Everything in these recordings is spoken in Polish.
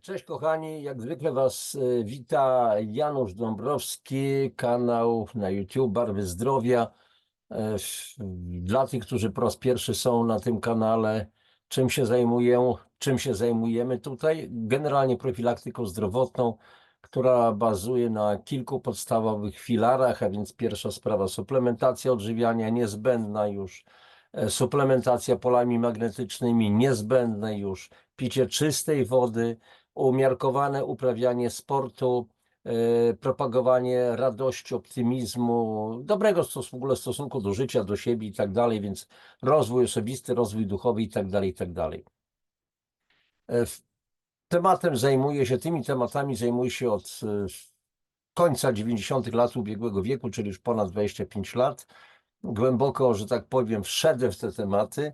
Cześć kochani, jak zwykle Was wita Janusz Dąbrowski, kanał na YouTube Barwy Zdrowia. Dla tych, którzy po raz pierwszy są na tym kanale, czym się zajmuję, czym się zajmujemy tutaj? Generalnie profilaktyką zdrowotną, która bazuje na kilku podstawowych filarach, a więc pierwsza sprawa suplementacja odżywiania niezbędna już, suplementacja polami magnetycznymi niezbędne już, picie czystej wody, umiarkowane uprawianie sportu, propagowanie radości, optymizmu, dobrego w ogóle stosunku do życia, do siebie i tak dalej, więc rozwój osobisty, rozwój duchowy i tak dalej, i tak dalej. Tymi tematami zajmuję się od końca 90. lat ubiegłego wieku, czyli już ponad 25 lat. Głęboko, że tak powiem, wszedłem w te tematy.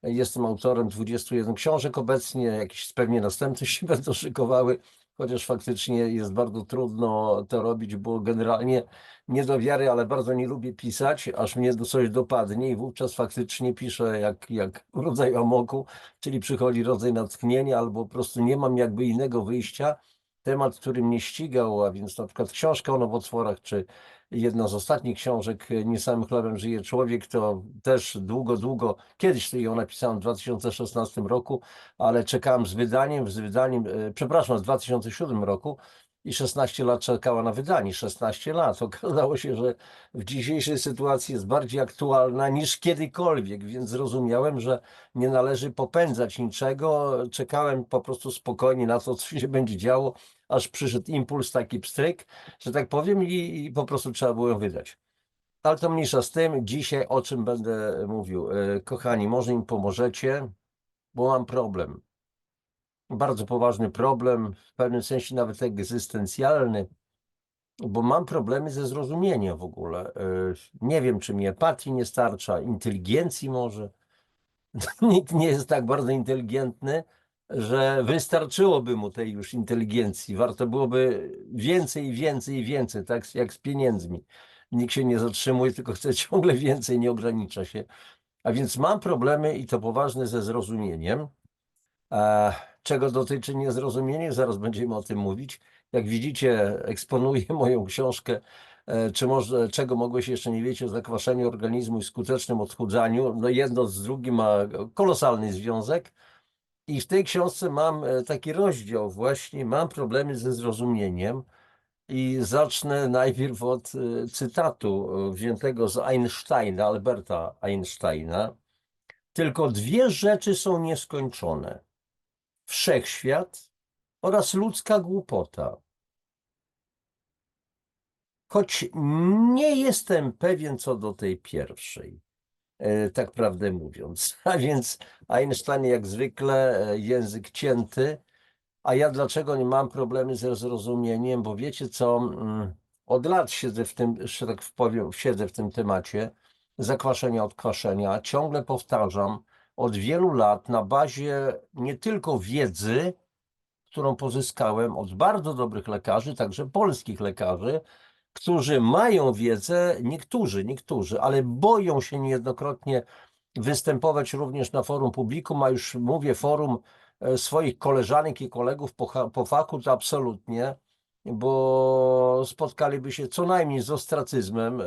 Jestem autorem 21 książek obecnie, jakieś pewnie następne się będą szykowały, chociaż faktycznie jest bardzo trudno to robić, bo generalnie nie do wiary, ale bardzo nie lubię pisać, aż mnie coś dopadnie i wówczas faktycznie piszę jak rodzaj amoku, czyli przychodzi rodzaj natchnienia albo po prostu nie mam jakby innego wyjścia. Temat, który mnie ścigał, a więc na przykład książka o nowotworach, czy jedna z ostatnich książek Nie samym chlebem żyje człowiek, to też długo, kiedyś ją napisałem w 2016 roku, ale czekałem przepraszam, w 2007 roku i 16 lat czekała na wydanie, 16 lat. Okazało się, że w dzisiejszej sytuacji jest bardziej aktualna niż kiedykolwiek, więc zrozumiałem, że nie należy popędzać niczego. Czekałem po prostu spokojnie na to, co się będzie działo, aż przyszedł impuls, taki pstryk, że tak powiem, i po prostu trzeba było ją wydać. Ale to mniejsza z tym. Dzisiaj o czym będę mówił. Kochani, może im pomożecie, bo mam problem. Bardzo poważny problem, w pewnym sensie nawet egzystencjalny, bo mam problemy ze zrozumieniem w ogóle. Nie wiem, czy mi empatii nie starcza, inteligencji może. Nikt nie jest tak bardzo inteligentny, że wystarczyłoby mu tej już inteligencji. Warto byłoby więcej, więcej, więcej, tak jak z pieniędzmi. Nikt się nie zatrzymuje, tylko chce ciągle więcej, nie ogranicza się. A więc mam problemy i to poważne ze zrozumieniem. Czego dotyczy niezrozumienie? Zaraz będziemy o tym mówić. Jak widzicie, eksponuję moją książkę, czy może czego mogłeś jeszcze nie wiedzieć o zakwaszeniu organizmu i skutecznym odchudzaniu. No jedno z drugim ma kolosalny związek. I w tej książce mam taki rozdział właśnie, mam problemy ze zrozumieniem i zacznę najpierw od cytatu wziętego z Einsteina, Alberta Einsteina. Tylko dwie rzeczy są nieskończone. Wszechświat oraz ludzka głupota. Choć nie jestem pewien co do tej pierwszej, tak prawdę mówiąc. A więc Einstein jak zwykle język cięty, a ja dlaczego nie mam problemy ze zrozumieniem, bo wiecie co, od lat siedzę w tym, że tak powiem, siedzę w tym temacie zakwaszenia, odkwaszenia, ciągle powtarzam od wielu lat na bazie nie tylko wiedzy, którą pozyskałem od bardzo dobrych lekarzy, także polskich lekarzy, którzy mają wiedzę, niektórzy, ale boją się niejednokrotnie występować również na forum publikum, a już mówię forum swoich koleżanek i kolegów po fachu, to absolutnie, bo spotkaliby się co najmniej z ostracyzmem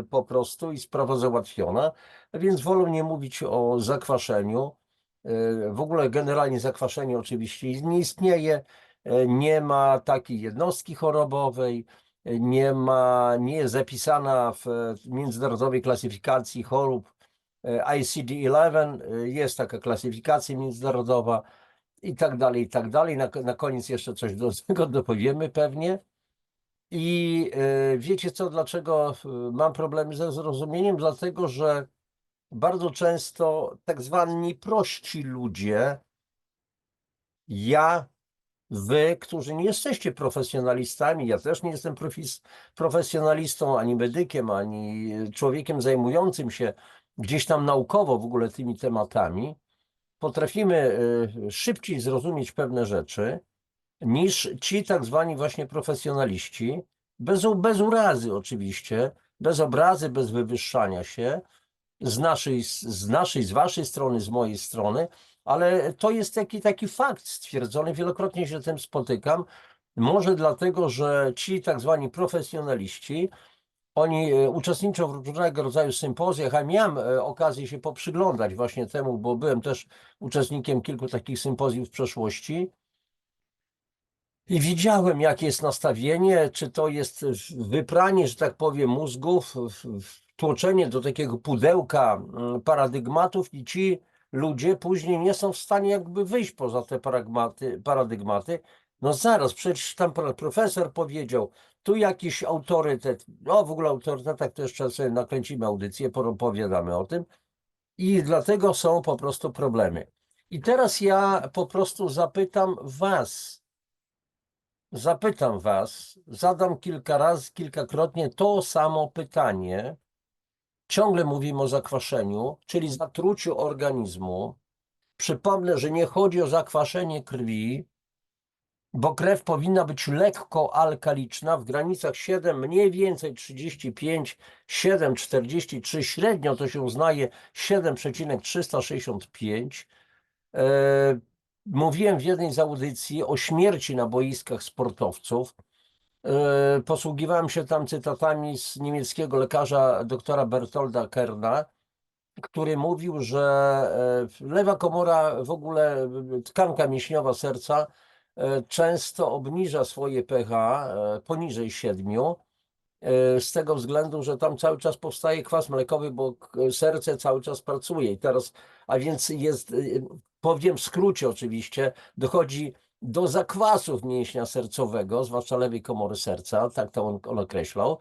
po prostu i sprawa załatwiona, więc wolą nie mówić o zakwaszeniu. W ogóle generalnie zakwaszenie oczywiście nie istnieje, nie ma takiej jednostki chorobowej, nie jest zapisana w międzynarodowej klasyfikacji chorób ICD-11, jest taka klasyfikacja międzynarodowa i tak dalej, i tak dalej. Na koniec jeszcze coś do tego dopowiemy pewnie. I wiecie co, dlaczego mam problemy ze zrozumieniem? Dlatego, że bardzo często tak zwani prości ludzie, wy, którzy nie jesteście profesjonalistami, ja też nie jestem profesjonalistą, ani medykiem, ani człowiekiem zajmującym się gdzieś tam naukowo w ogóle tymi tematami, potrafimy szybciej zrozumieć pewne rzeczy niż ci tak zwani właśnie profesjonaliści, bez urazy oczywiście, bez obrazy, bez wywyższania się, z waszej strony, z mojej strony, ale to jest taki fakt stwierdzony, wielokrotnie się z tym spotykam. Może dlatego, że ci tak zwani profesjonaliści, oni uczestniczą w różnego rodzaju sympozjach, a miałem okazję się poprzyglądać właśnie temu, bo byłem też uczestnikiem kilku takich sympozjów w przeszłości. I widziałem, jakie jest nastawienie, czy to jest wypranie, że tak powiem, mózgów, wtłoczenie do takiego pudełka paradygmatów i ci ludzie później nie są w stanie jakby wyjść poza te paradygmaty. No zaraz, przecież tam profesor powiedział, tu jakiś autorytet, no w ogóle o autorytetach to jeszcze sobie nakręcimy audycję, opowiadamy o tym i dlatego są po prostu problemy. I teraz ja po prostu zapytam was, zadam kilka razy, kilkakrotnie to samo pytanie. Ciągle mówimy o zakwaszeniu, czyli zatruciu organizmu. Przypomnę, że nie chodzi o zakwaszenie krwi, bo krew powinna być lekko alkaliczna w granicach 7, mniej więcej 35, 7,43, średnio to się uznaje 7,365. Mówiłem w jednej z audycji o śmierci na boiskach sportowców. Posługiwałem się tam cytatami z niemieckiego lekarza doktora Bertolda Kerna, który mówił, że lewa komora, w ogóle tkanka mięśniowa serca często obniża swoje pH poniżej 7, z tego względu, że tam cały czas powstaje kwas mlekowy, bo serce cały czas pracuje. I teraz, a więc jest, powiem w skrócie oczywiście, dochodzi do zakwasów mięśnia sercowego, zwłaszcza lewej komory serca, tak to on określał.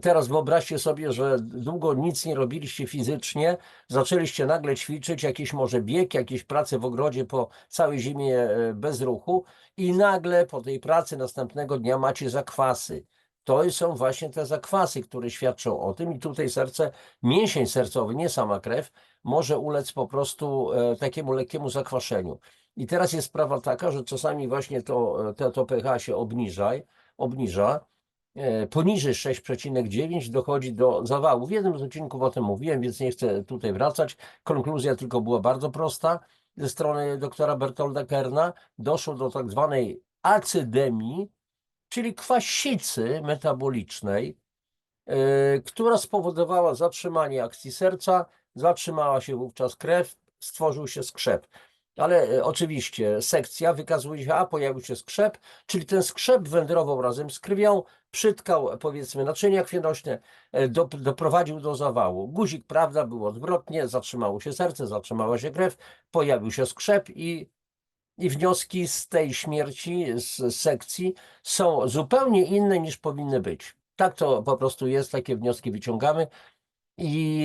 Teraz wyobraźcie sobie, że długo nic nie robiliście fizycznie, zaczęliście nagle ćwiczyć, jakiś może bieg, jakieś prace w ogrodzie po całej zimie bez ruchu i nagle po tej pracy następnego dnia macie zakwasy. To są właśnie te zakwasy, które świadczą o tym i tutaj serce, mięsień sercowy, nie sama krew, może ulec po prostu takiemu lekkiemu zakwaszeniu. I teraz jest sprawa taka, że czasami właśnie to pH się obniża. Poniżej 6,9 dochodzi do zawału. W jednym z odcinków o tym mówiłem, więc nie chcę tutaj wracać. Konkluzja tylko była bardzo prosta. Ze strony doktora Bertolda Kerna doszło do tak zwanej acydemii, czyli kwasicy metabolicznej, która spowodowała zatrzymanie akcji serca, zatrzymała się wówczas krew, stworzył się skrzep. Ale oczywiście sekcja wykazuje się, a pojawił się skrzep, czyli ten skrzep wędrował razem z krwią, przytkał powiedzmy naczynia krwionośne, doprowadził do zawału. Guzik, prawda, był odwrotnie, zatrzymało się serce, zatrzymała się krew, pojawił się skrzep i wnioski z tej śmierci, z sekcji są zupełnie inne niż powinny być. Tak to po prostu jest, takie wnioski wyciągamy. I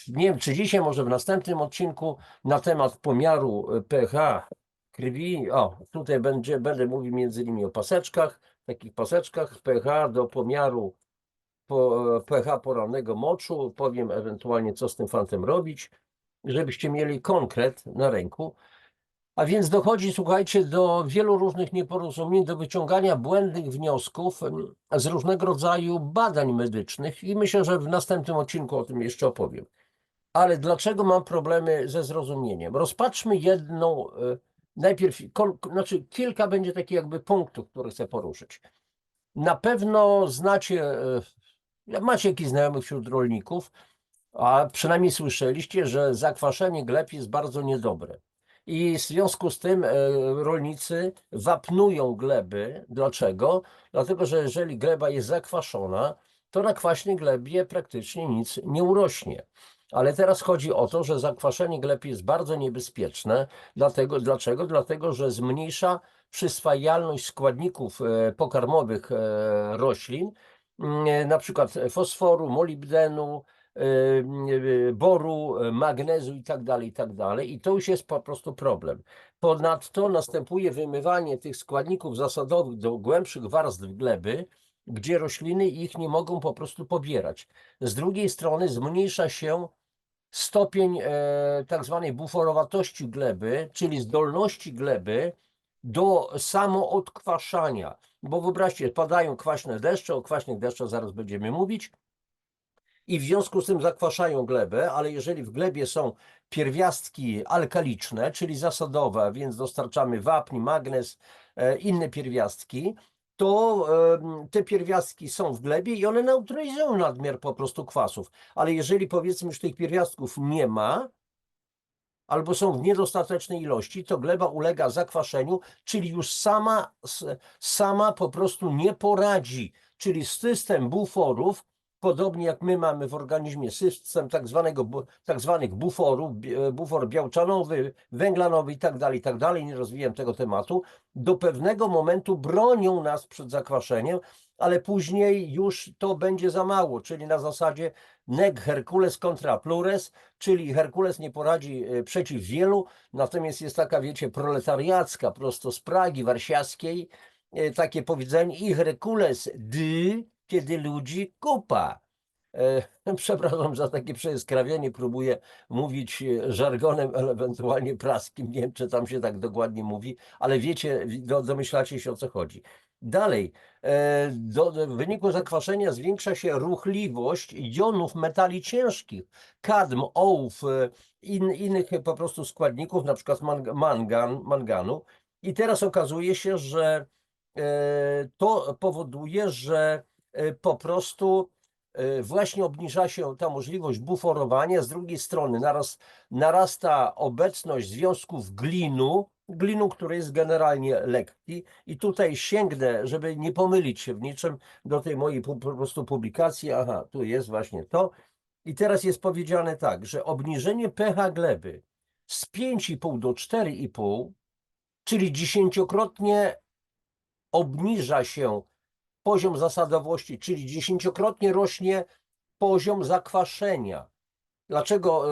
nie wiem, czy dzisiaj, może w następnym odcinku na temat pomiaru pH krwi. O, tutaj będę mówił między innymi o paseczkach, takich paseczkach pH do pomiaru pH porannego moczu. Powiem ewentualnie, co z tym fantem robić, żebyście mieli konkret na ręku. A więc dochodzi, słuchajcie, do wielu różnych nieporozumień, do wyciągania błędnych wniosków z różnego rodzaju badań medycznych i myślę, że w następnym odcinku o tym jeszcze opowiem. Ale dlaczego mam problemy ze zrozumieniem? Rozpatrzmy jedną, najpierw, znaczy kilka będzie takich jakby punktów, które chcę poruszyć. Na pewno znacie, macie jakichś znajomych wśród rolników, a przynajmniej słyszeliście, że zakwaszenie gleb jest bardzo niedobre. I w związku z tym rolnicy wapnują gleby. Dlaczego? Dlatego, że jeżeli gleba jest zakwaszona, to na kwaśnej glebie praktycznie nic nie urośnie. Ale teraz chodzi o to, że zakwaszenie gleb jest bardzo niebezpieczne. Dlaczego? Dlatego, że zmniejsza przyswajalność składników pokarmowych roślin, na przykład fosforu, molibdenu, boru, magnezu i tak dalej, i tak dalej. I to już jest po prostu problem. Ponadto następuje wymywanie tych składników zasadowych do głębszych warstw gleby, gdzie rośliny ich nie mogą po prostu pobierać. Z drugiej strony zmniejsza się stopień tak zwanej buforowatości gleby, czyli zdolności gleby do samoodkwaszania. Bo wyobraźcie, padają kwaśne deszcze, o kwaśnych deszczach zaraz będziemy mówić, i w związku z tym zakwaszają glebę, ale jeżeli w glebie są pierwiastki alkaliczne, czyli zasadowe, więc dostarczamy wapń, magnez, inne pierwiastki, to te pierwiastki są w glebie i one neutralizują nadmiar po prostu kwasów. Ale jeżeli powiedzmy już tych pierwiastków nie ma, albo są w niedostatecznej ilości, to gleba ulega zakwaszeniu, czyli już sama po prostu nie poradzi. Czyli system buforów, podobnie jak my mamy w organizmie system tak zwanych buforów, bufor białczanowy, węglanowy i tak dalej, nie rozwijam tego tematu, do pewnego momentu bronią nas przed zakwaszeniem, ale później już to będzie za mało, czyli na zasadzie nec Hercules contra plures, czyli Herkules nie poradzi przeciw wielu, natomiast jest taka, wiecie, proletariacka, prosto z Pragi warszawskiej, takie powiedzenie i Herkules kiedy ludzi kupa. Przepraszam za takie przeskrawianie, próbuję mówić żargonem, ewentualnie praskim, nie wiem, czy tam się tak dokładnie mówi, ale wiecie, domyślacie się, o co chodzi. Dalej, w wyniku zakwaszenia zwiększa się ruchliwość jonów metali ciężkich, kadm, ołów, innych po prostu składników, na przykład manganu. I teraz okazuje się, że to powoduje, że po prostu właśnie obniża się ta możliwość buforowania, z drugiej strony narasta obecność związków glinu, który jest generalnie lekki i tutaj sięgnę, żeby nie pomylić się w niczym, do tej mojej po prostu publikacji, aha, tu jest właśnie to i teraz jest powiedziane tak, że obniżenie pH gleby z 5,5 do 4,5, czyli 10-krotnie obniża się poziom zasadowości, czyli 10-krotnie rośnie poziom zakwaszenia. Dlaczego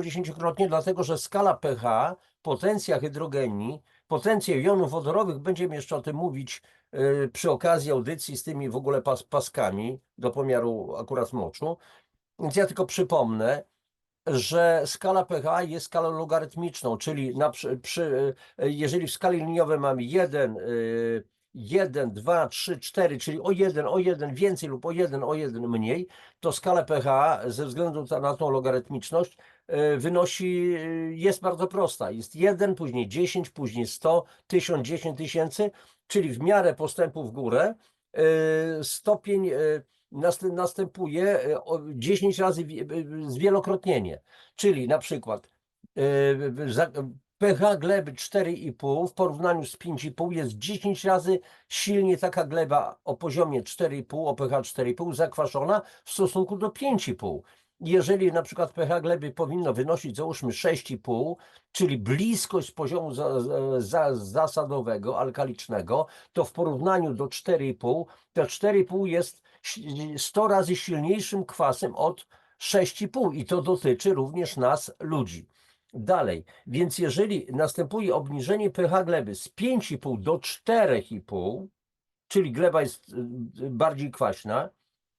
10-krotnie? Dlatego, że skala pH, potencja hydrogenii, potencja jonów wodorowych, będziemy jeszcze o tym mówić przy okazji audycji z tymi w ogóle paskami do pomiaru akurat moczu. Więc ja tylko przypomnę, że skala pH jest skalą logarytmiczną, czyli jeżeli w skali liniowej mamy 1, 2, 3, 4, czyli o 1 więcej lub o 1 mniej, to skala pH ze względu na tą logarytmiczność jest bardzo prosta. Jest 1, później 10, później 100, 1000, 10 tysięcy, czyli w miarę postępu w górę stopień następuje 10 razy zwielokrotnienie. Czyli na przykład pH gleby 4,5 w porównaniu z 5,5 jest 10 razy silniej taka gleba o poziomie 4,5, o pH 4,5 zakwaszona w stosunku do 5,5. Jeżeli na przykład pH gleby powinno wynosić załóżmy 6,5, czyli bliskość poziomu zasadowego, alkalicznego, to w porównaniu do 4,5, to 4,5 jest 100 razy silniejszym kwasem od 6,5 i to dotyczy również nas, ludzi. Dalej, więc jeżeli następuje obniżenie pH gleby z 5,5 do 4,5, czyli gleba jest bardziej kwaśna,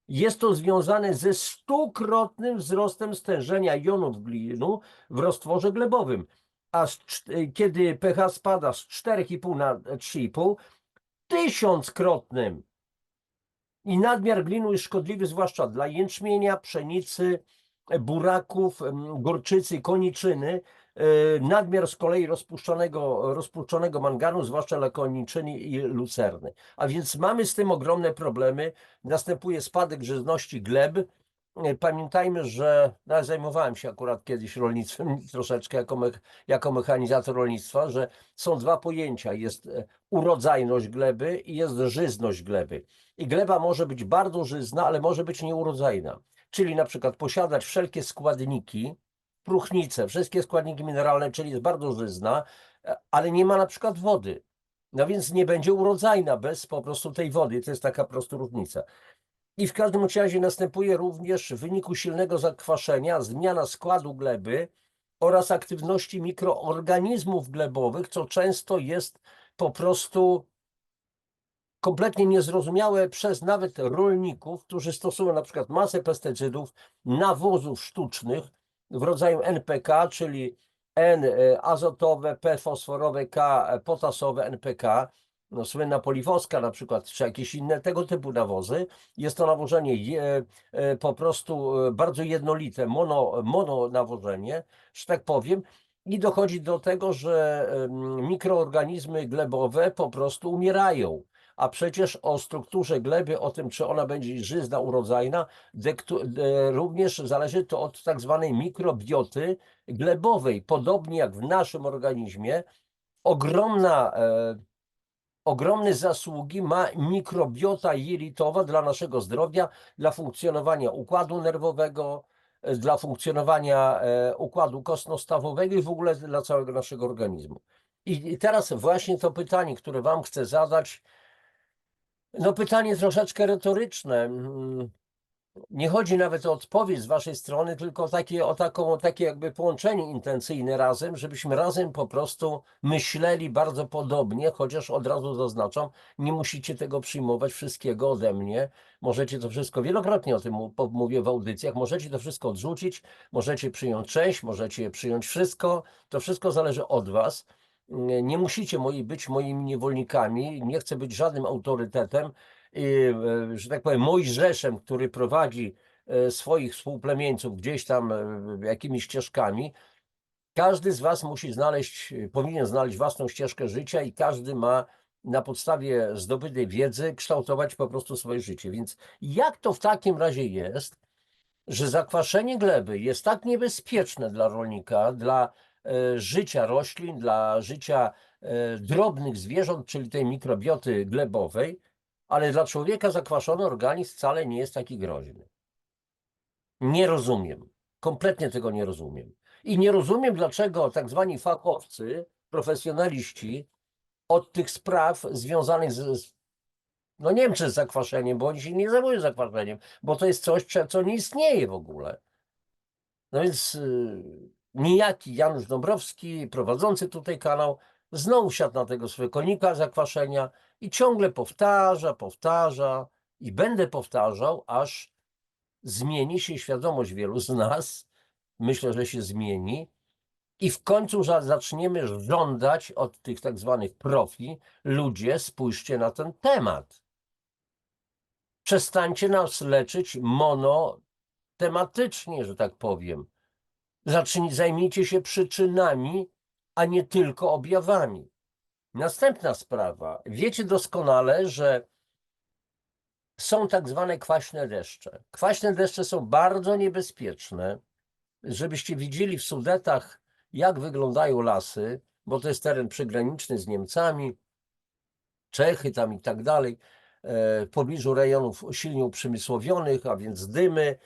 jest to związane ze 100-krotnym wzrostem stężenia jonów glinu w roztworze glebowym. A kiedy pH spada z 4,5 na 3,5, 1000-krotnym. I nadmiar glinu jest szkodliwy zwłaszcza dla jęczmienia, pszenicy, buraków, gorczycy, koniczyny. Nadmiar z kolei rozpuszczonego manganu, zwłaszcza dla koniczyny i lucerny. A więc mamy z tym ogromne problemy. Następuje spadek żyzności gleb. Pamiętajmy, że ja zajmowałem się akurat kiedyś rolnictwem troszeczkę jako mechanizator rolnictwa, że są dwa pojęcia. Jest urodzajność gleby i jest żyzność gleby. I gleba może być bardzo żyzna, ale może być nieurodzajna. Czyli na przykład posiadać wszelkie składniki, próchnice, wszystkie składniki mineralne, czyli jest bardzo żyzna, ale nie ma na przykład wody. No więc nie będzie urodzajna bez po prostu tej wody. To jest taka po prostu różnica. I w każdym razie następuje również w wyniku silnego zakwaszenia zmiana składu gleby oraz aktywności mikroorganizmów glebowych, co często jest po prostu kompletnie niezrozumiałe przez nawet rolników, którzy stosują na przykład masę pestycydów, nawozów sztucznych w rodzaju NPK, czyli N azotowe, P fosforowe, K potasowe, NPK. no, słynna Poliwoska na przykład, czy jakieś inne tego typu nawozy. Jest to nawożenie po prostu bardzo jednolite, mono nawożenie, że tak powiem. I dochodzi do tego, że mikroorganizmy glebowe po prostu umierają. A przecież o strukturze gleby, o tym, czy ona będzie żyzna, urodzajna, również zależy to od tak zwanej mikrobioty glebowej. Podobnie jak w naszym organizmie, ogromne zasługi ma mikrobiota jelitowa dla naszego zdrowia, dla funkcjonowania układu nerwowego, dla funkcjonowania układu kostno-stawowego i w ogóle dla całego naszego organizmu. I teraz właśnie to pytanie, które Wam chcę zadać, no pytanie troszeczkę retoryczne. Nie chodzi nawet o odpowiedź z waszej strony, tylko takie jakby połączenie intencyjne razem, żebyśmy razem po prostu myśleli bardzo podobnie, chociaż od razu zaznaczam, nie musicie tego przyjmować wszystkiego ode mnie. Możecie to wszystko, wielokrotnie o tym mówię w audycjach, możecie to wszystko odrzucić, możecie przyjąć część, możecie przyjąć wszystko. To wszystko zależy od was. Nie musicie być moimi niewolnikami, nie chcę być żadnym autorytetem, że tak powiem, Mojżeszem, który prowadzi swoich współplemieńców gdzieś tam jakimiś ścieżkami. Każdy z was powinien znaleźć własną ścieżkę życia i każdy ma na podstawie zdobytej wiedzy kształtować po prostu swoje życie. Więc jak to w takim razie jest, że zakwaszenie gleby jest tak niebezpieczne dla rolnika, dla życia roślin, dla życia drobnych zwierząt, czyli tej mikrobioty glebowej, ale dla człowieka zakwaszony organizm wcale nie jest taki groźny. Nie rozumiem. Kompletnie tego nie rozumiem. I nie rozumiem, dlaczego tak zwani fachowcy, profesjonaliści od tych spraw związanych no nie wiem, czy z zakwaszeniem, bo oni się nie zajmują zakwaszeniem, bo to jest coś, co nie istnieje w ogóle. No więc niejaki Janusz Dąbrowski, prowadzący tutaj kanał, znowu siadł na tego swojego konika zakwaszenia i ciągle powtarza i będę powtarzał, aż zmieni się świadomość wielu z nas. Myślę, że się zmieni i w końcu zaczniemy żądać od tych tak zwanych profi, ludzie, spójrzcie na ten temat. Przestańcie nas leczyć monotematycznie, że tak powiem. Zajmijcie się przyczynami, a nie tylko objawami. Następna sprawa. Wiecie doskonale, że są tak zwane kwaśne deszcze. Kwaśne deszcze są bardzo niebezpieczne. Żebyście widzieli w Sudetach, jak wyglądają lasy, bo to jest teren przygraniczny z Niemcami, Czechy tam i tak dalej, w pobliżu rejonów silnie uprzemysłowionych, a więc dymy.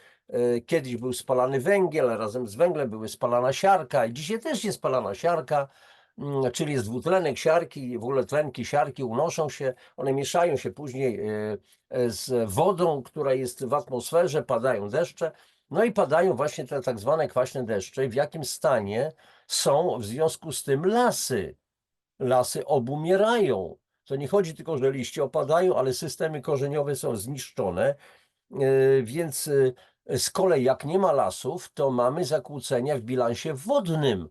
Kiedyś był spalany węgiel, a razem z węglem były spalana siarka i dzisiaj też jest spalana siarka, czyli jest dwutlenek siarki, w ogóle tlenki siarki unoszą się, one mieszają się później z wodą, która jest w atmosferze, padają deszcze, no i padają właśnie te tak zwane kwaśne deszcze. W jakim stanie są w związku z tym lasy? Lasy obumierają. To nie chodzi tylko, że liście opadają, ale systemy korzeniowe są zniszczone, więc z kolei jak nie ma lasów, to mamy zakłócenia w bilansie wodnym.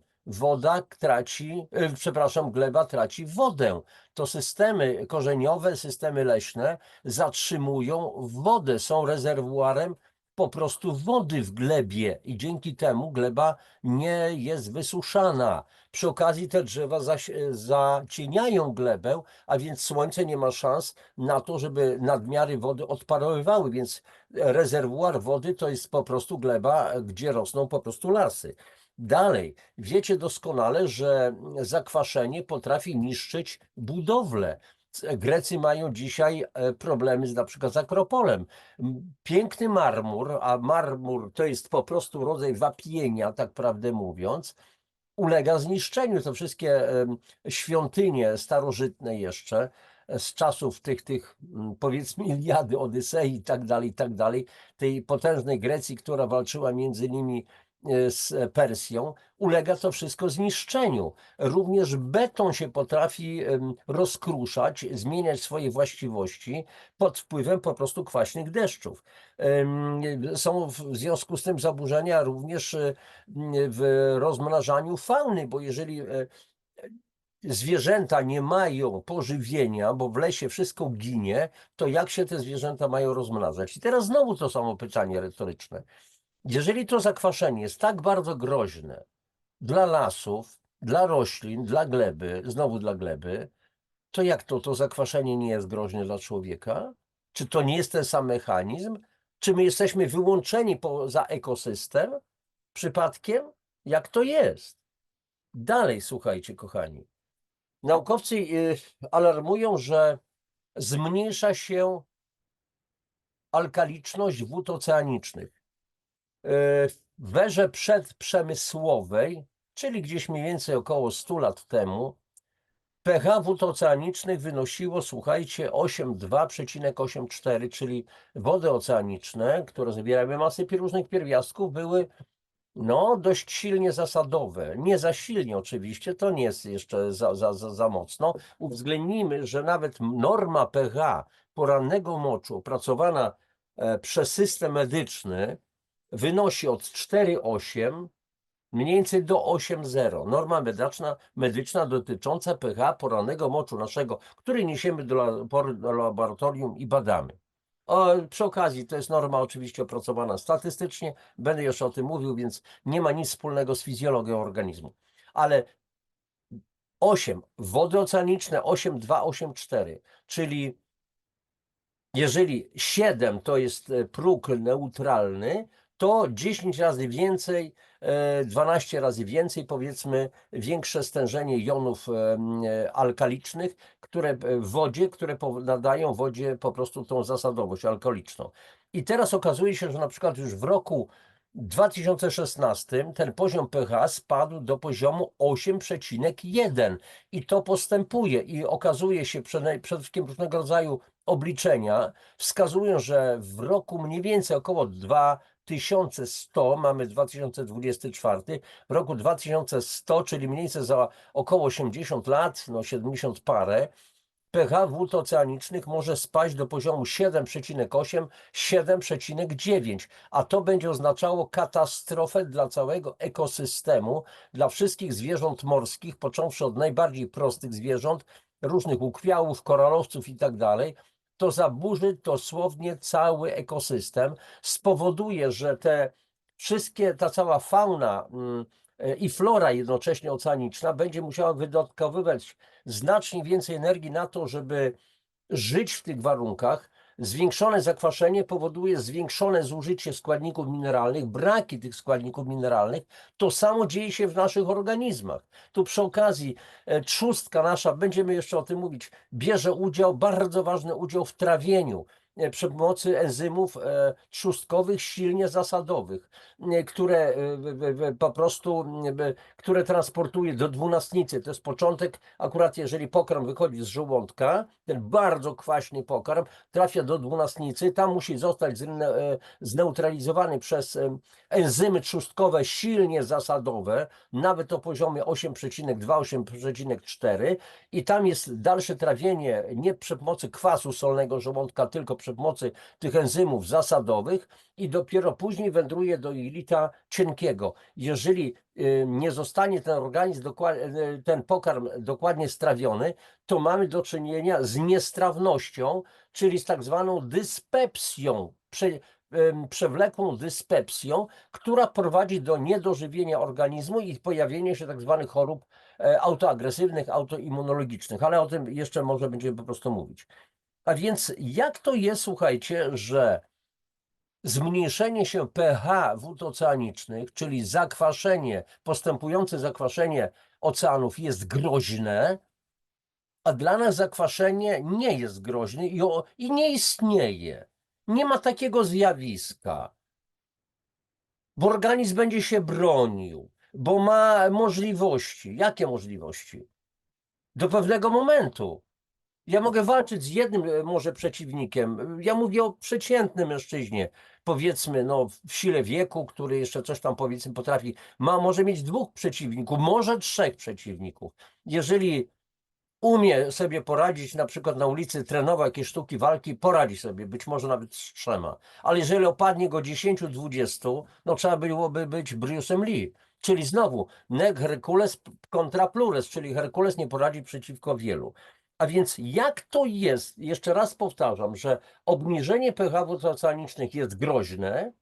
Gleba traci wodę. To systemy korzeniowe, systemy leśne zatrzymują wodę, są rezerwuarem po prostu wody w glebie i dzięki temu gleba nie jest wysuszana. Przy okazji te drzewa zacieniają glebę, a więc słońce nie ma szans na to, żeby nadmiary wody odparowywały, więc rezerwuar wody to jest po prostu gleba, gdzie rosną po prostu lasy. Dalej, wiecie doskonale, że zakwaszenie potrafi niszczyć budowle. Grecy mają dzisiaj problemy na przykład z Akropolem. Piękny marmur, a marmur to jest po prostu rodzaj wapienia, tak prawdę mówiąc, ulega zniszczeniu. To wszystkie świątynie starożytne jeszcze z czasów tych powiedzmy Iliady, Odysei i tak dalej, tej potężnej Grecji, która walczyła między nimi z Persją, ulega to wszystko zniszczeniu. Również beton się potrafi rozkruszać, zmieniać swoje właściwości pod wpływem po prostu kwaśnych deszczów. Są w związku z tym zaburzenia również w rozmnażaniu fauny, bo jeżeli zwierzęta nie mają pożywienia, bo w lesie wszystko ginie, to jak się te zwierzęta mają rozmnażać? I teraz znowu to samo pytanie retoryczne. Jeżeli to zakwaszenie jest tak bardzo groźne dla lasów, dla roślin, dla gleby, znowu dla gleby, to jak to zakwaszenie nie jest groźne dla człowieka? Czy to nie jest ten sam mechanizm? Czy my jesteśmy wyłączeni poza ekosystem przypadkiem? Jak to jest? Dalej, słuchajcie, kochani. Naukowcy alarmują, że zmniejsza się alkaliczność wód oceanicznych. W erze przedprzemysłowej, czyli gdzieś mniej więcej około 100 lat temu, pH wód oceanicznych wynosiło, słuchajcie, 8,2,84, czyli wody oceaniczne, które zawierały masę różnych pierwiastków, były no, dość silnie zasadowe. Nie za silnie oczywiście, to nie jest jeszcze za mocno. Uwzględnijmy, że nawet norma pH porannego moczu opracowana przez system medyczny wynosi od 4,8 mniej więcej do 8,0. Norma medyczna dotycząca pH porannego moczu naszego, który niesiemy do laboratorium i badamy. Przy okazji to jest norma oczywiście opracowana statystycznie, będę jeszcze o tym mówił, więc nie ma nic wspólnego z fizjologią organizmu. Ale 8, wody oceaniczne 8,2, 8,4, czyli jeżeli 7 to jest próg neutralny, to 10 razy więcej, 12 razy więcej, powiedzmy, większe stężenie jonów alkalicznych, które w wodzie, które nadają wodzie po prostu tą zasadowość alkaliczną. I teraz okazuje się, że na przykład już w roku 2016 ten poziom pH spadł do poziomu 8,1 i to postępuje i okazuje się przede wszystkim różnego rodzaju obliczenia wskazują, że w roku mniej więcej około 2100, mamy 2024, w roku 2100, czyli mniej więcej za około 80 lat, no 70 parę, pH wód oceanicznych może spaść do poziomu 7,8, 7,9, a to będzie oznaczało katastrofę dla całego ekosystemu, dla wszystkich zwierząt morskich, począwszy od najbardziej prostych zwierząt, różnych ukwiałów, koralowców i tak dalej. To zaburzy dosłownie cały ekosystem, spowoduje, że ta cała fauna i flora jednocześnie oceaniczna będzie musiała wydatkowywać znacznie więcej energii na to, żeby żyć w tych warunkach. Zwiększone zakwaszenie powoduje zwiększone zużycie składników mineralnych, braki tych składników mineralnych. To samo dzieje się w naszych organizmach. Tu przy okazji trzustka nasza, będziemy jeszcze o tym mówić, bierze bardzo ważny udział w trawieniu przy pomocy enzymów trzustkowych silnie zasadowych, które po prostu, które transportuje do dwunastnicy. To jest początek, akurat jeżeli pokarm wychodzi z żołądka, ten bardzo kwaśny pokarm trafia do dwunastnicy, tam musi zostać zneutralizowany przez enzymy trzustkowe silnie zasadowe, nawet o poziomie 8,2, 8,4 i tam jest dalsze trawienie nie przy pomocy kwasu solnego żołądka, tylko przy pomocy tych enzymów zasadowych i dopiero później wędruje do jelita cienkiego. Jeżeli nie zostanie ten organizm, ten pokarm dokładnie strawiony, to mamy do czynienia z niestrawnością, czyli z tak zwaną dyspepsją, przewlekłą dyspepsją, która prowadzi do niedożywienia organizmu i pojawienia się tak zwanych chorób autoagresywnych, autoimmunologicznych, ale o tym jeszcze może będziemy po prostu mówić. A więc jak to jest, słuchajcie, że zmniejszenie się pH wód oceanicznych, czyli postępujące zakwaszenie oceanów jest groźne, a dla nas zakwaszenie nie jest groźne i nie istnieje. Nie ma takiego zjawiska, bo organizm będzie się bronił, bo ma możliwości. Jakie możliwości? Do pewnego momentu. Ja mogę walczyć z jednym może przeciwnikiem. Ja mówię o przeciętnym mężczyźnie, powiedzmy, no, w sile wieku, który jeszcze coś tam, powiedzmy, potrafi. Może mieć 2 przeciwników, może 3 przeciwników. Jeżeli umie sobie poradzić, na przykład na ulicy, trenował jakieś sztuki walki, poradzi sobie, być może nawet z 3. Ale jeżeli opadnie go 10, 20, no trzeba byłoby być Bruce'em Lee. Czyli znowu nec Hercules contra plures, czyli Herkules nie poradzi przeciwko wielu. A więc jak to jest, jeszcze raz powtarzam, że obniżenie pH wód oceanicznych jest groźne,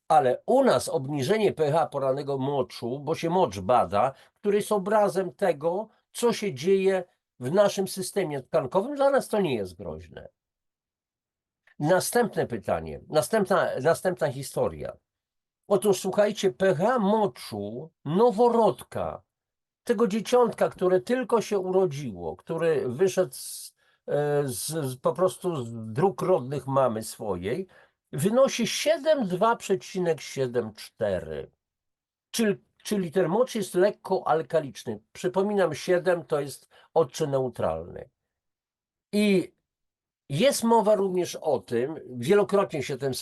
ale u nas obniżenie pH porannego moczu, bo się mocz bada, który jest obrazem tego, co się dzieje w naszym systemie tkankowym, dla nas to nie jest groźne. Następne pytanie, następna historia. Otóż słuchajcie, pH moczu noworodka, tego dzieciątka, które tylko się urodziło, który wyszedł po prostu z dróg rodnych mamy swojej, wynosi 7,2,74. Czyli ten mocz jest lekko alkaliczny. Przypominam, 7 to jest odczyn neutralny. I jest mowa również o tym, wielokrotnie się tym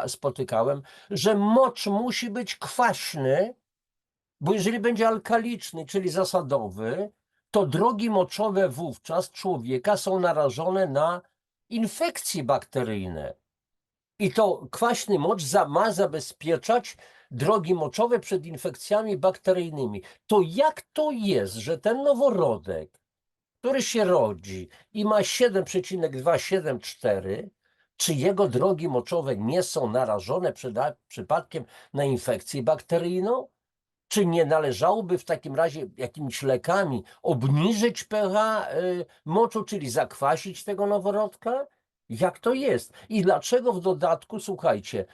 spotykałem, że mocz musi być kwaśny, bo jeżeli będzie alkaliczny, czyli zasadowy, to drogi moczowe wówczas człowieka są narażone na infekcje bakteryjne. I to kwaśny mocz ma zabezpieczać drogi moczowe przed infekcjami bakteryjnymi. To jak to jest, że ten noworodek, który się rodzi i ma 7,274, czy jego drogi moczowe nie są narażone przypadkiem na infekcję bakteryjną? Czy nie należałoby w takim razie jakimiś lekami obniżyć pH moczu, czyli zakwasić tego noworodka? Jak to jest? I dlaczego w dodatku, słuchajcie,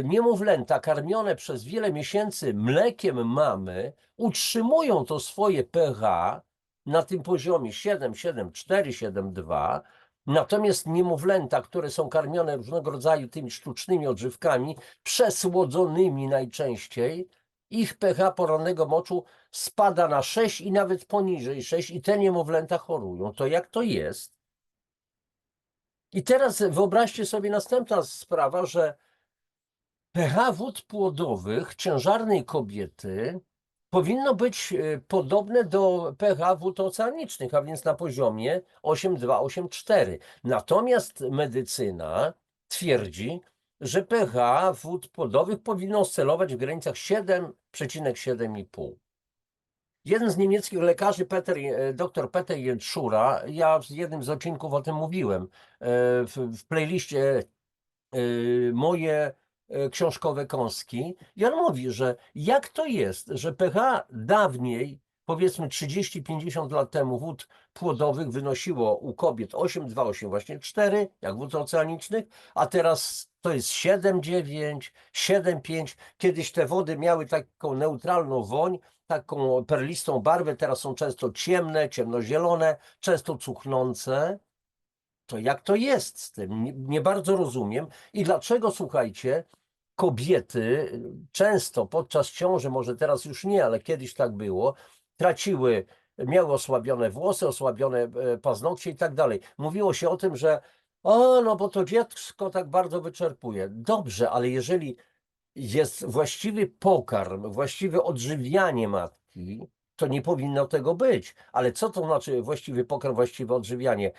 niemowlęta karmione przez wiele miesięcy mlekiem mamy utrzymują to swoje pH na tym poziomie 7, 7,4, 7,2, natomiast niemowlęta, które są karmione różnego rodzaju tymi sztucznymi odżywkami, przesłodzonymi najczęściej, ich pH porannego moczu spada na 6 i nawet poniżej 6 i te niemowlęta chorują. To jak to jest? I teraz wyobraźcie sobie następna sprawa, że pH wód płodowych ciężarnej kobiety powinno być podobne do pH wód oceanicznych, a więc na poziomie 8,2, 8,4. Natomiast medycyna twierdzi, że pH wód płodowych powinno oscylować w granicach 7,7,5. Jeden z niemieckich lekarzy, dr Peter Jentschura, ja w jednym z odcinków o tym mówiłem, w playliście moje książkowe kąski, i on mówi, że jak to jest, że pH dawniej, powiedzmy 30-50 lat temu, wód płodowych wynosiło u kobiet 8,2, 8 właśnie 4, jak wód oceanicznych, a teraz to jest 7,9, 7,5. Kiedyś te wody miały taką neutralną woń, taką perlistą barwę, teraz są często ciemne, ciemnozielone, często cuchnące. To jak to jest z tym? Nie bardzo rozumiem. I dlaczego, słuchajcie, kobiety często podczas ciąży, może teraz już nie, ale kiedyś tak było, miały osłabione włosy, osłabione paznokcie i tak dalej. Mówiło się o tym, że no bo to dziecko tak bardzo wyczerpuje. Dobrze, ale jeżeli jest właściwy pokarm, właściwe odżywianie matki, to nie powinno tego być. Ale co to znaczy właściwy pokarm, właściwe odżywianie?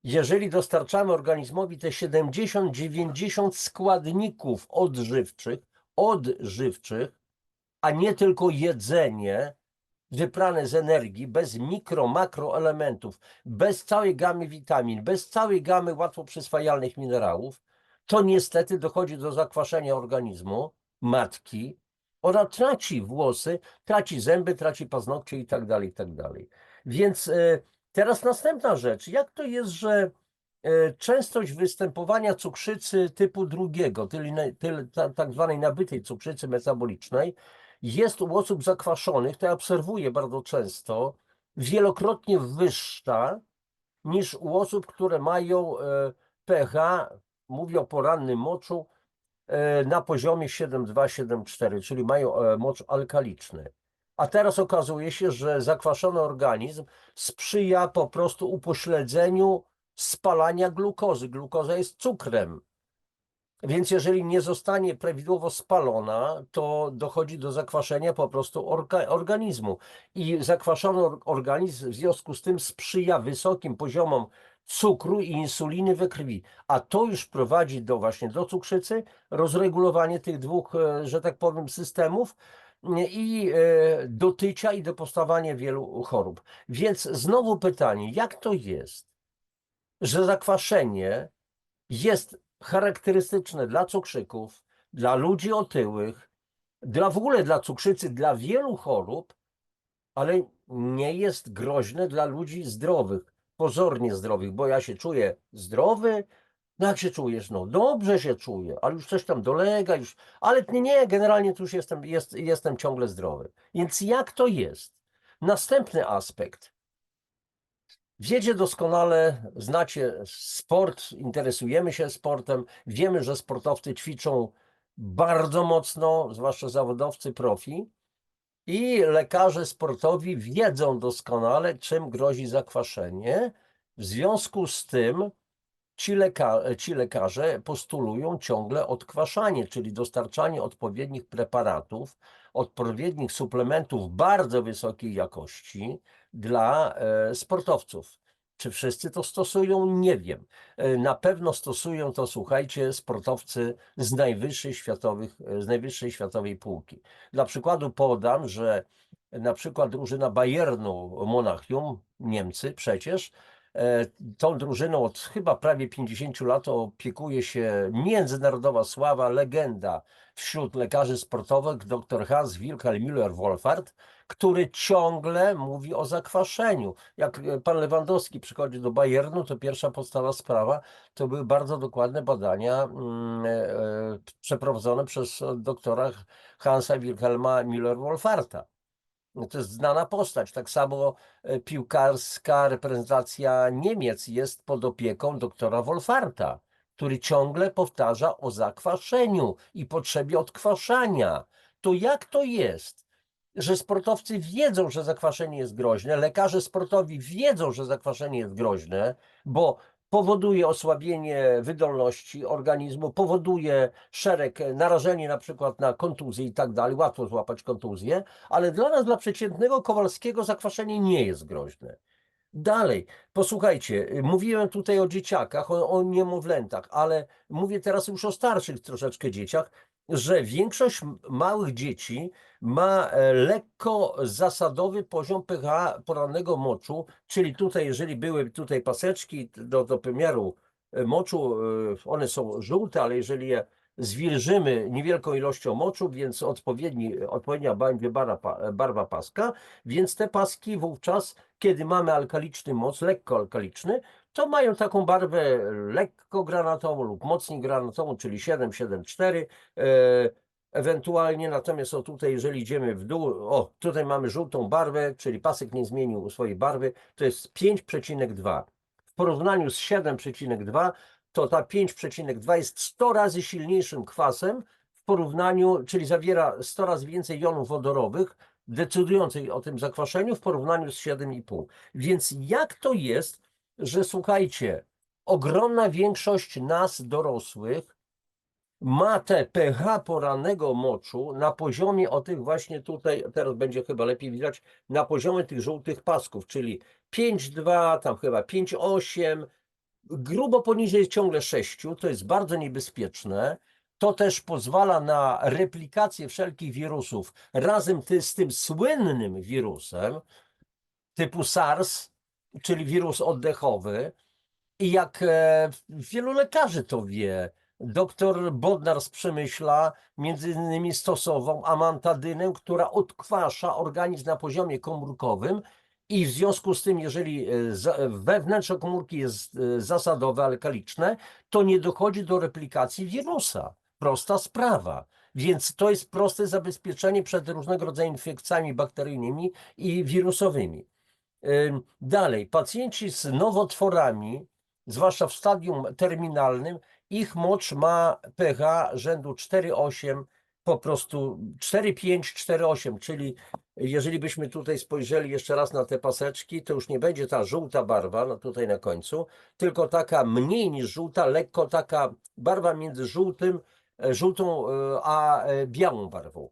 Jeżeli dostarczamy organizmowi te 70-90 składników odżywczych, a nie tylko jedzenie wyprane z energii, bez makroelementów, bez całej gamy witamin, bez całej gamy łatwo przyswajalnych minerałów, to niestety dochodzi do zakwaszenia organizmu matki. Ona traci włosy, traci zęby, traci paznokcie i tak dalej, i tak dalej. Więc teraz następna rzecz. Jak to jest, że częstość występowania cukrzycy typu drugiego, tak zwanej nabytej cukrzycy metabolicznej, jest u osób zakwaszonych, to ja obserwuję bardzo często, wielokrotnie wyższa niż u osób, które mają pH, mówię o porannym moczu, na poziomie 7,2, 7,4, czyli mają mocz alkaliczny. A teraz okazuje się, że zakwaszony organizm sprzyja po prostu upośledzeniu spalania glukozy. Glukoza jest cukrem. Więc jeżeli nie zostanie prawidłowo spalona, to dochodzi do zakwaszenia po prostu organizmu. I zakwaszony organizm w związku z tym sprzyja wysokim poziomom cukru i insuliny we krwi, a to już prowadzi właśnie do cukrzycy, rozregulowanie tych dwóch, że tak powiem, systemów i do tycia i do powstawania wielu chorób. Więc znowu pytanie, jak to jest, że zakwaszenie jest charakterystyczne dla cukrzyków, dla ludzi otyłych, w ogóle dla cukrzycy, dla wielu chorób, ale nie jest groźne dla ludzi zdrowych, pozornie zdrowych, bo ja się czuję zdrowy. No jak się czujesz? No dobrze się czuję, ale już coś tam dolega, już, ale nie, generalnie tu już jestem ciągle zdrowy. Więc jak to jest? Następny aspekt. Wiecie doskonale, znacie sport, interesujemy się sportem, wiemy, że sportowcy ćwiczą bardzo mocno, zwłaszcza zawodowcy profi, i lekarze sportowi wiedzą doskonale, czym grozi zakwaszenie. W związku z tym ci lekarze postulują ciągle odkwaszanie, czyli dostarczanie odpowiednich preparatów, odpowiednich suplementów bardzo wysokiej jakości dla sportowców. Czy wszyscy to stosują? Nie wiem. Na pewno stosują to, słuchajcie, sportowcy z najwyższej światowej półki. Dla przykładu podam, że na przykład drużyna Bayernu Monachium, Niemcy przecież, tą drużyną od chyba prawie 50 lat opiekuje się międzynarodowa sława, legenda wśród lekarzy sportowych, dr Hans-Wilhelm Müller-Wohlfahrt, który ciągle mówi o zakwaszeniu. Jak pan Lewandowski przychodzi do Bayernu, to pierwsza podstawowa sprawa to były bardzo dokładne badania przeprowadzone przez doktora Hansa Wilhelma Müller-Wohlfahrta. To jest znana postać. Tak samo piłkarska reprezentacja Niemiec jest pod opieką doktora Wohlfarta, który ciągle powtarza o zakwaszeniu i potrzebie odkwaszania. To jak to jest, że sportowcy wiedzą, że zakwaszenie jest groźne, lekarze sportowi wiedzą, że zakwaszenie jest groźne, bo powoduje osłabienie wydolności organizmu, powoduje szereg narażenie na przykład na kontuzję i tak dalej, łatwo złapać kontuzję, ale dla nas, dla przeciętnego Kowalskiego zakwaszenie nie jest groźne. Dalej, posłuchajcie, mówiłem tutaj o dzieciakach, o niemowlętach, ale mówię teraz już o starszych troszeczkę dzieciach, że większość małych dzieci ma lekko zasadowy poziom pH porannego moczu, czyli tutaj, jeżeli były tutaj paseczki do pomiaru moczu, one są żółte, ale jeżeli je zwilżymy niewielką ilością moczu, więc odpowiednia będzie barwa paska, więc te paski wówczas, kiedy mamy alkaliczny moc, lekko alkaliczny, to mają taką barwę lekko granatową lub mocniej granatową, czyli 7,7,4. Ewentualnie, natomiast tutaj, jeżeli idziemy w dół, tutaj mamy żółtą barwę, czyli pasek nie zmienił swojej barwy, to jest 5,2. W porównaniu z 7,2, to ta 5,2 jest 100 razy silniejszym kwasem w porównaniu, czyli zawiera 100 razy więcej jonów wodorowych, decydujących o tym zakwaszeniu w porównaniu z 7,5. Więc jak to jest, że słuchajcie, ogromna większość nas dorosłych ma te pH porannego moczu na poziomie o tych właśnie tutaj, teraz będzie chyba lepiej widać, na poziomie tych żółtych pasków, czyli 5,2, tam chyba 5,8, grubo poniżej ciągle 6, to jest bardzo niebezpieczne. To też pozwala na replikację wszelkich wirusów razem z tym słynnym wirusem typu SARS, czyli wirus oddechowy. I jak wielu lekarzy to wie, doktor Bodnar z Przemyśla między innymi stosował amantadynę, która odkwasza organizm na poziomie komórkowym i w związku z tym, jeżeli wewnętrze komórki jest zasadowe, alkaliczne, to nie dochodzi do replikacji wirusa. Prosta sprawa. Więc to jest proste zabezpieczenie przed różnego rodzaju infekcjami bakteryjnymi i wirusowymi. Dalej, pacjenci z nowotworami, zwłaszcza w stadium terminalnym, ich mocz ma pH rzędu 4,8, po prostu 4,5, 4,8, czyli jeżeli byśmy tutaj spojrzeli jeszcze raz na te paseczki, to już nie będzie ta żółta barwa, no tutaj na końcu, tylko taka mniej niż żółta, lekko taka barwa między żółtą a białą barwą.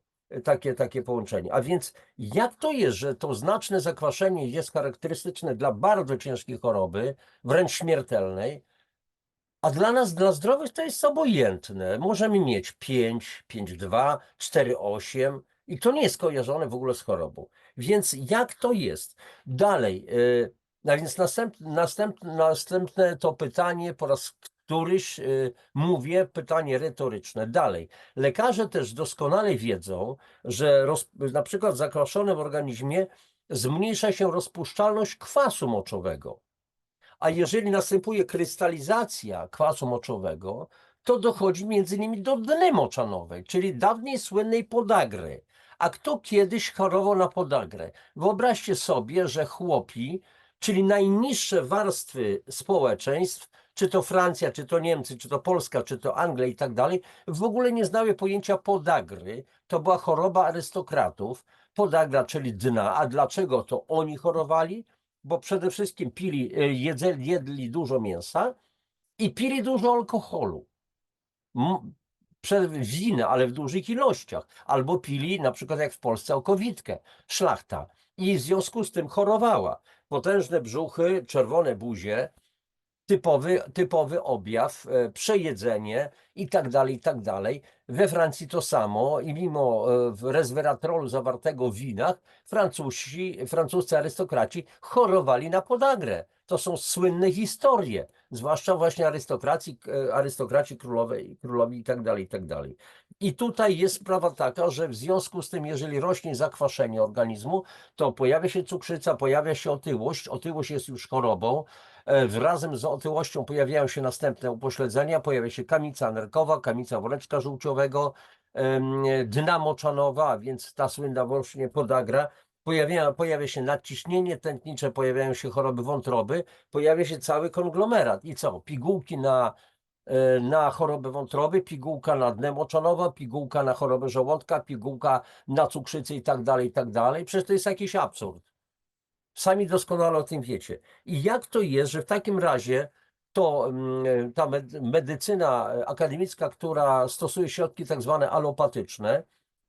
takie połączenie. A więc jak to jest, że to znaczne zakwaszenie jest charakterystyczne dla bardzo ciężkiej choroby, wręcz śmiertelnej, a dla nas, dla zdrowych, to jest obojętne. Możemy mieć 5, 5,2, 4,8 i to nie jest kojarzone w ogóle z chorobą. Więc jak to jest? Dalej, a więc następne to pytanie po raz któryś mówię, pytanie retoryczne. Dalej, lekarze też doskonale wiedzą, że na przykład w zakwaszonym organizmie zmniejsza się rozpuszczalność kwasu moczowego. A jeżeli następuje krystalizacja kwasu moczowego, to dochodzi między innymi do dny moczanowej, czyli dawniej słynnej podagry. A kto kiedyś chorował na podagrę? Wyobraźcie sobie, że chłopi, czyli najniższe warstwy społeczeństw, czy to Francja, czy to Niemcy, czy to Polska, czy to Anglia i tak dalej, w ogóle nie znały pojęcia podagry. To była choroba arystokratów. Podagra, czyli dna. A dlaczego to oni chorowali? Bo przede wszystkim jedli dużo mięsa i pili dużo alkoholu. Winy, ale w dużych ilościach. Albo pili, na przykład jak w Polsce, okowitkę, szlachta. I w związku z tym chorowała. Potężne brzuchy, czerwone buzie, typowy objaw, przejedzenie i tak dalej, i tak dalej. We Francji to samo i mimo resveratrolu zawartego w winach, francuscy arystokraci chorowali na podagrę. To są słynne historie, zwłaszcza właśnie arystokraci, królowi i tak dalej, i tak dalej. I tutaj jest sprawa taka, że w związku z tym, jeżeli rośnie zakwaszenie organizmu, to pojawia się cukrzyca, pojawia się otyłość. Otyłość jest już chorobą. Razem z otyłością pojawiają się następne upośledzenia, pojawia się kamica nerkowa, kamica woreczka żółciowego, dna moczanowa, a więc ta słynna właśnie podagra. Pojawia się nadciśnienie tętnicze, pojawiają się choroby wątroby, pojawia się cały konglomerat. I co? Pigułki na chorobę wątroby, pigułka na dno moczanowe, pigułka na chorobę żołądka, pigułka na cukrzycę i tak dalej, i tak dalej. Przecież to jest jakiś absurd. Sami doskonale o tym wiecie. I jak to jest, że w takim razie to ta medycyna akademicka, która stosuje środki tak zwane alopatyczne,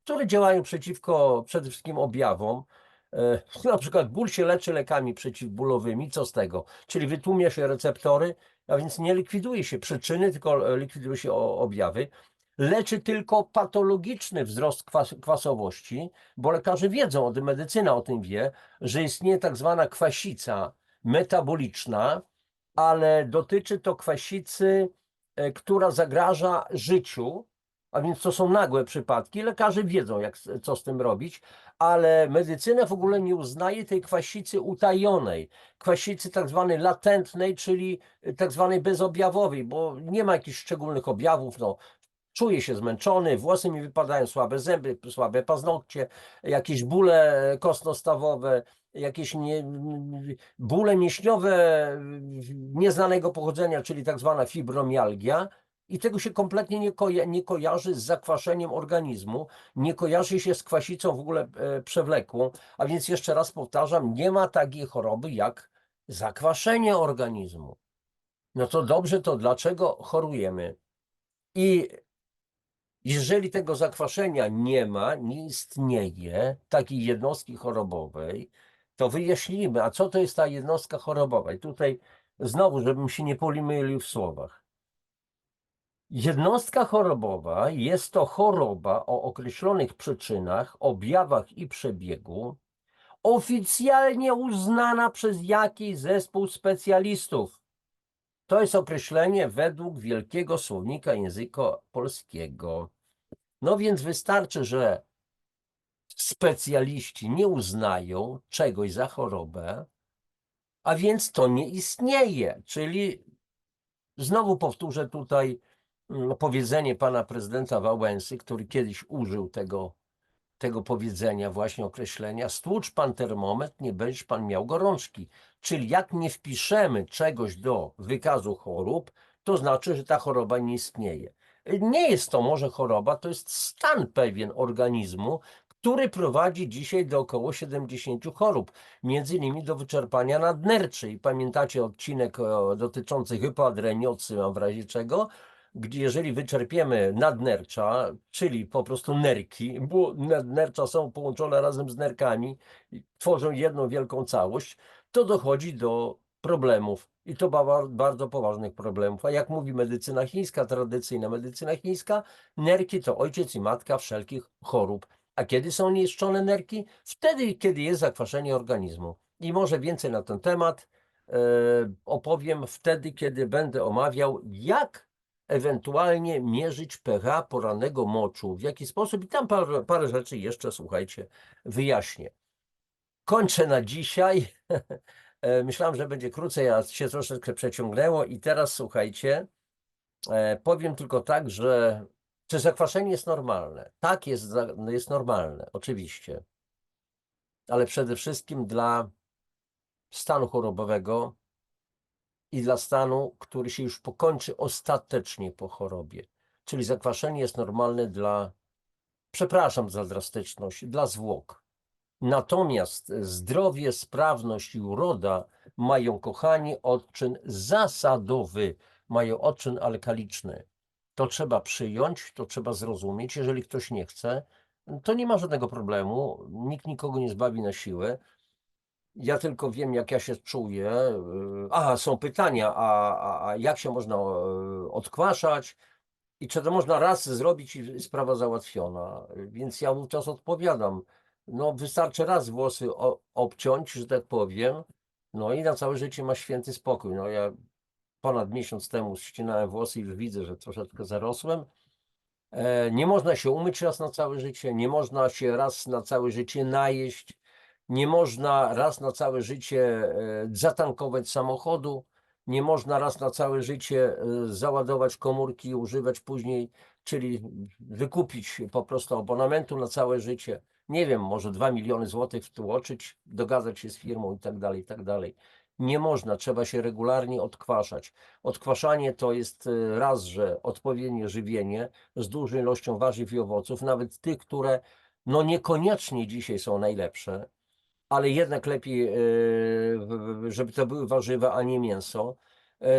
które działają przeciwko przede wszystkim objawom, na przykład ból się leczy lekami przeciwbólowymi, co z tego? Czyli wytłumia się receptory, a więc nie likwiduje się przyczyny, tylko likwiduje się objawy. Leczy tylko patologiczny wzrost kwasowości, bo lekarze wiedzą, medycyna o tym wie, że istnieje tak zwana kwasica metaboliczna, ale dotyczy to kwasicy, która zagraża życiu, a więc to są nagłe przypadki. Lekarze wiedzą, co z tym robić, ale medycyna w ogóle nie uznaje tej kwasicy utajonej, kwasicy tak zwanej latentnej, czyli tak zwanej bezobjawowej, bo nie ma jakichś szczególnych objawów, no, czuję się zmęczony, włosy mi wypadają, słabe zęby, słabe paznokcie, jakieś bóle kostno-stawowe, jakieś bóle mięśniowe nieznanego pochodzenia, czyli tak zwana fibromialgia. I tego się kompletnie nie kojarzy z zakwaszeniem organizmu, nie kojarzy się z kwasicą w ogóle przewlekłą. A więc jeszcze raz powtarzam, nie ma takiej choroby jak zakwaszenie organizmu. No to dobrze, to dlaczego chorujemy? I jeżeli tego zakwaszenia nie ma, nie istnieje takiej jednostki chorobowej, to wyjaśnijmy, a co to jest ta jednostka chorobowa? I tutaj znowu, żebym się nie pomylił w słowach. Jednostka chorobowa jest to choroba o określonych przyczynach, objawach i przebiegu, oficjalnie uznana przez jakiś zespół specjalistów. To jest określenie według Wielkiego Słownika Języka Polskiego. No więc wystarczy, że specjaliści nie uznają czegoś za chorobę, a więc to nie istnieje. Czyli znowu powtórzę tutaj powiedzenie pana prezydenta Wałęsy, który kiedyś użył tego powiedzenia, właśnie określenia: stłucz pan termometr, nie będziesz pan miał gorączki. Czyli jak nie wpiszemy czegoś do wykazu chorób, to znaczy, że ta choroba nie istnieje. Nie jest to może choroba, to jest stan pewien organizmu, który prowadzi dzisiaj do około 70 chorób, między innymi do wyczerpania nadnerczy. I pamiętacie odcinek dotyczący hypoadrenii, odsyłam w razie czego. gdzie jeżeli wyczerpiemy nadnercza, czyli po prostu nerki, bo nadnercza są połączone razem z nerkami i tworzą jedną wielką całość, to dochodzi do problemów. I to bardzo poważnych problemów. A jak mówi medycyna chińska, tradycyjna medycyna chińska, nerki to ojciec i matka wszelkich chorób. A kiedy są niszczone nerki? Wtedy, kiedy jest zakwaszenie organizmu. I może więcej na ten temat opowiem wtedy, kiedy będę omawiał, jak ewentualnie mierzyć pH porannego moczu, w jaki sposób i tam parę rzeczy jeszcze, słuchajcie, wyjaśnię. Kończę na dzisiaj. Myślałem, że będzie krócej, a się troszeczkę przeciągnęło i teraz słuchajcie, powiem tylko tak, że czy zakwaszenie jest normalne? Tak, jest normalne, oczywiście, ale przede wszystkim dla stanu chorobowego i dla stanu, który się już pokończy ostatecznie po chorobie. Czyli zakwaszenie jest normalne dla, przepraszam za drastyczność, dla zwłok. Natomiast zdrowie, sprawność i uroda mają, kochani, odczyn zasadowy, mają odczyn alkaliczny. To trzeba przyjąć, to trzeba zrozumieć. Jeżeli ktoś nie chce, to nie ma żadnego problemu. Nikt nikogo nie zbawi na siłę. Ja tylko wiem, jak ja się czuję. Aha, są pytania, a jak się można odkwaszać i czy to można raz zrobić i sprawa załatwiona. Więc ja wówczas odpowiadam, no wystarczy raz włosy obciąć, że tak powiem, no i na całe życie ma święty spokój. No ja ponad miesiąc temu ścinałem włosy i już widzę, że troszeczkę zarosłem. Nie można się umyć raz na całe życie, nie można się raz na całe życie najeść, nie można raz na całe życie zatankować samochodu, nie można raz na całe życie załadować komórki i używać później, czyli wykupić po prostu abonamentu na całe życie. Nie wiem, może 2 miliony złotych wtłoczyć, dogadać się z firmą i tak dalej, i tak dalej. Nie można, trzeba się regularnie odkwaszać. Odkwaszanie to jest raz, że odpowiednie żywienie z dużą ilością warzyw i owoców, nawet tych, które no niekoniecznie dzisiaj są najlepsze, ale jednak lepiej, żeby to były warzywa, a nie mięso.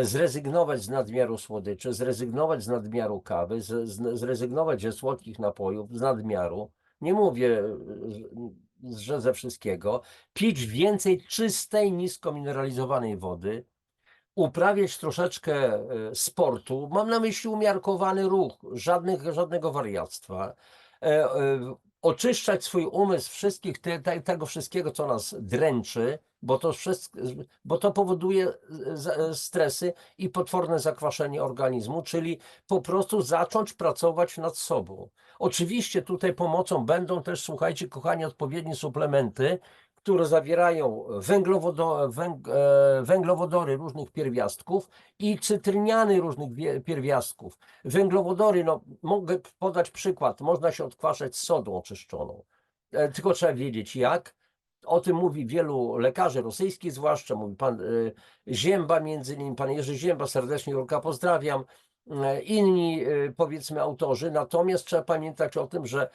Zrezygnować z nadmiaru słodyczy, zrezygnować z nadmiaru kawy, zrezygnować ze słodkich napojów, z nadmiaru. Nie mówię, że ze wszystkiego. Pić więcej czystej, niskomineralizowanej wody, uprawiać troszeczkę sportu. Mam na myśli umiarkowany ruch, żadnego wariactwa. Oczyszczać swój umysł wszystkich tego wszystkiego, co nas dręczy, bo to powoduje stresy i potworne zakwaszenie organizmu, czyli po prostu zacząć pracować nad sobą. Oczywiście tutaj pomocą będą też, słuchajcie, kochani, odpowiednie suplementy, które zawierają węglowodory różnych pierwiastków i cytryniany różnych pierwiastków. Węglowodory, no mogę podać przykład, można się odkwaszać z sodą oczyszczoną, tylko trzeba wiedzieć jak. O tym mówi wielu lekarzy rosyjskich, zwłaszcza mówi pan Zięba, między innymi pan Jerzy Zięba, serdecznie Jurka pozdrawiam, inni powiedzmy autorzy, natomiast trzeba pamiętać o tym, że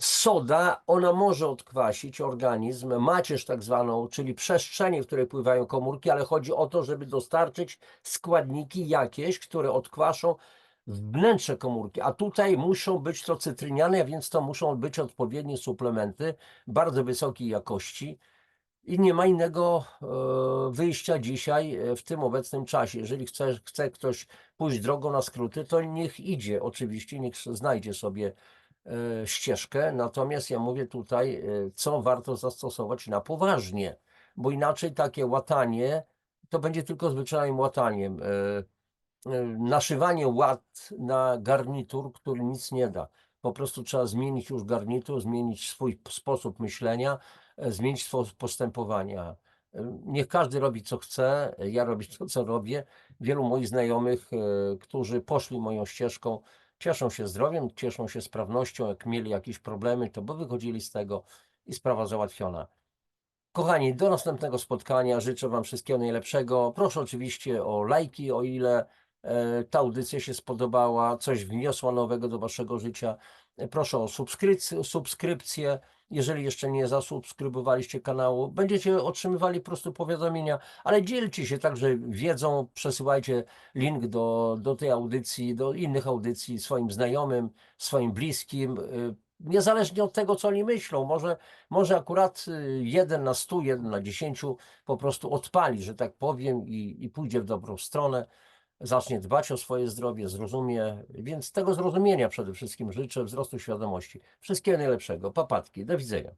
soda, ona może odkwasić organizm, macierz tak zwaną, czyli przestrzenie, w której pływają komórki, ale chodzi o to, żeby dostarczyć składniki jakieś, które odkwaszą wnętrze komórki, a tutaj muszą być to cytryniane, a więc to muszą być odpowiednie suplementy bardzo wysokiej jakości i nie ma innego wyjścia dzisiaj w tym obecnym czasie. Jeżeli chce ktoś pójść drogą na skróty, to niech idzie, oczywiście, niech znajdzie sobie ścieżkę, natomiast ja mówię tutaj, co warto zastosować na poważnie, bo inaczej takie łatanie to będzie tylko zwyczajnym łataniem. Naszywanie łat na garnitur, który nic nie da. Po prostu trzeba zmienić już garnitur, zmienić swój sposób myślenia, zmienić sposób postępowania. Niech każdy robi co chce, ja robię to, co robię. Wielu moich znajomych, którzy poszli moją ścieżką, cieszą się zdrowiem, cieszą się sprawnością. Jak mieli jakieś problemy, to bo wychodzili z tego i sprawa załatwiona. Kochani, do następnego spotkania. Życzę Wam wszystkiego najlepszego. Proszę oczywiście o lajki, o ile ta audycja się spodobała, coś wniosła nowego do Waszego życia. Proszę o subskrypcję. Jeżeli jeszcze nie zasubskrybowaliście kanału, będziecie otrzymywali po prostu powiadomienia, ale dzielcie się także wiedzą, przesyłajcie link do tej audycji, do innych audycji swoim znajomym, swoim bliskim. Niezależnie od tego, co oni myślą, może akurat 1 na 100, 1 na 10 po prostu odpali, że tak powiem, i pójdzie w dobrą stronę, zacznie dbać o swoje zdrowie, zrozumie, więc tego zrozumienia przede wszystkim życzę, wzrostu świadomości. Wszystkiego najlepszego. Papatki, do widzenia.